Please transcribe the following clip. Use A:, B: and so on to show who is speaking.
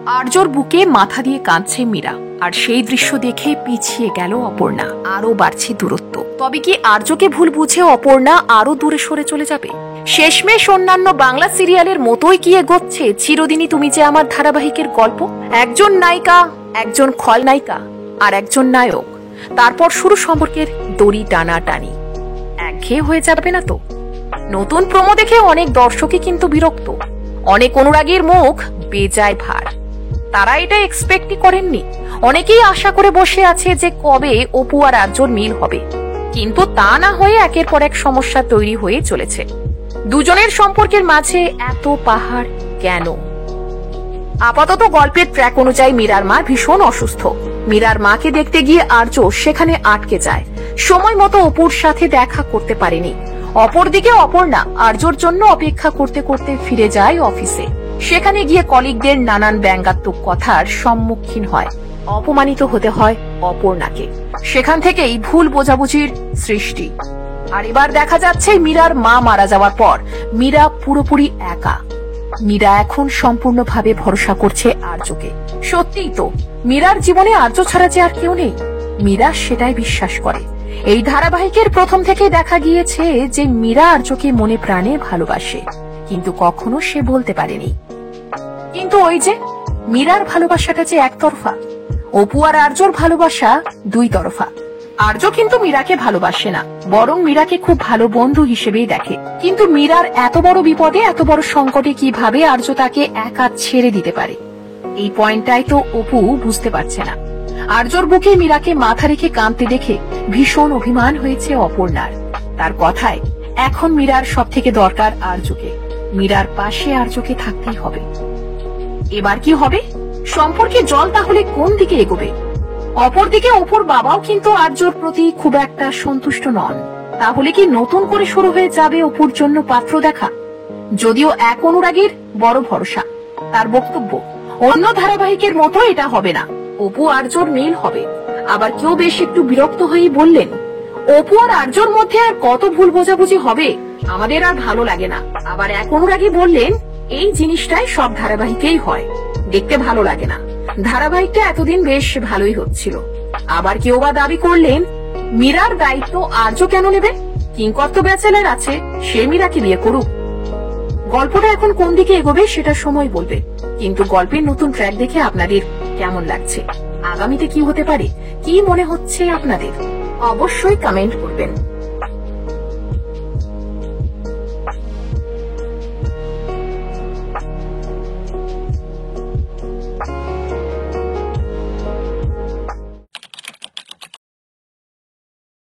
A: আর্যর বুকে মাথা দিয়ে কাঁদছে মীরা, আর সেই দৃশ্য দেখে পিছিয়ে গেল অপর্ণা। আরো বাড়ছে দূরত্ব। তবে কি আর্যকে ভুল বুঝে অপর্ণা আরো দূরে সরে চলে যাবে? শেষমেশ অন্যান্য বাংলা সিরিয়ালের মতোই কি এগোচ্ছে চিরদিনই তুমি যে আমার ধারাবাহিকের গল্প? একজন নায়িকা, একজন খলনায়িকা আর একজন নায়ক, তারপর শুরু সম্পর্কের দড়ি টানাটানি। একঘেয়ে হয়ে যাবে না তো? নতুন প্রোমো দেখে অনেক দর্শকই কিন্তু বিরক্ত, অনেক অনুরাগীর মুখ বেজায় ভার। তারা এটা এক্সপেক্টই করেননি। অনেকেই আশা করে বসে আছে যে কবে অপু আর আর্যর মিল হবে, কিন্তু তা না হয়ে একের পর এক সমস্যা তৈরি হয়ে চলেছে। দুজনের সম্পর্কের মাঝে এত পাহাড় কেন? আপাতত গল্পের ট্র্যাক অনুযায়ী মীরার মা ভীষণ অসুস্থ। মীরার মাকে দেখতে গিয়ে আর্য সেখানে আটকে যায়, সময় মতো অপুর সাথে দেখা করতে পারেনি। অপরদিকে অপর্ণা আর্যর জন্য অপেক্ষা করতে করতে ফিরে যায় অফিসে। সেখানে গিয়ে কলিগদের নানান ব্যঙ্গাত্মক কথার সম্মুখীন হয়, অপমানিত হতে হয় অপর্ণাকে। সেখান থেকেই ভুল বোঝাবুঝির সৃষ্টি। আর এবার দেখা যাচ্ছে মীরার মা মারা যাওয়ার পর মীরা পুরোপুরি একা। মীরা এখন সম্পূর্ণভাবে ভরসা করছে আর্যকে। সত্যিই তো, মীরার জীবনে আর্য ছাড়া যে আর কেউ নেই, মীরা সেটাই বিশ্বাস করে। এই ধারাবাহিকের প্রথম থেকে দেখা গিয়েছে যে মীরা আর্যকে মনে প্রাণে ভালোবাসে, কিন্তু কখনো সে বলতে পারেনি। কিন্তু ওই যে মীরার ভালোবাসাটা যে একতরফা, অপু আর আর্যর ভালোবাসা দুই তরফা। আর্য কিন্তু মীরাকে ভালোবাসে না, বরং মীরাকে খুব ভালো বন্ধু হিসেবেই দেখে। কিন্তু মীরার এত বড় বিপদে, এত বড় সংকটে কিভাবে আর্য তাকে একা ছেড়ে দিতে পারে, এই পয়েন্টটাই তো অপু বুঝতে পারছে না। আর্যর বুকে মীরাকে মাথা রেখে কাঁদতে দেখে ভীষণ অভিমান হয়েছে অপর্ণার। তার কথায় এখন মীরার সব থেকে দরকার আর্যকে। মীরার পাশে আর্যকে থাকতেই হবে। এবার কি হবে? সম্পর্কে জল তাহলে কোন দিকে এগোবে? অপরদিকে অপুর বাবাও কিন্তু আর্যর প্রতি খুব একটা সন্তুষ্ট নন। তাহলে কি নতুন করে শুরু হয়ে যাবে অপুর জন্য পাত্র দেখা? যদিও এক অনুরাগীর বড় ভরসা, তার বক্তব্য অন্য ধারাবাহিকের মতো এটা হবে না, অপু আর্যর মিল হবে। আবার কেউ বেশ একটু বিরক্ত হয়েই বললেন, অপু আর আর্যর মধ্যে আর কত ভুল বোঝাবুঝি হবে, আমাদের আর ভালো লাগে না। আবার এক অনুরাগী বললেন, এই জিনিসটাই সব ধারাবাহিকেই হয়, দেখতে ভালো লাগে না। ধারাবাহিকটা এতদিন বেশ ভালোই হচ্ছিল। আবার কেউ বা দাবি করলেন, মীরার দায়িত্ব আর্য কেন নেবে? কিংকর্ত ব্যাচেলার আছে, সে মীরাকে বিয়ে করুক। গল্পটা এখন কোন দিকে এগোবে সেটা সময় বলবে, কিন্তু গল্পের নতুন ট্র্যাক দেখে আপনাদের কেমন লাগছে? আগামীতে কি হতে পারে, কি মনে হচ্ছে আপনাদের? অবশ্যই কমেন্ট করবেন।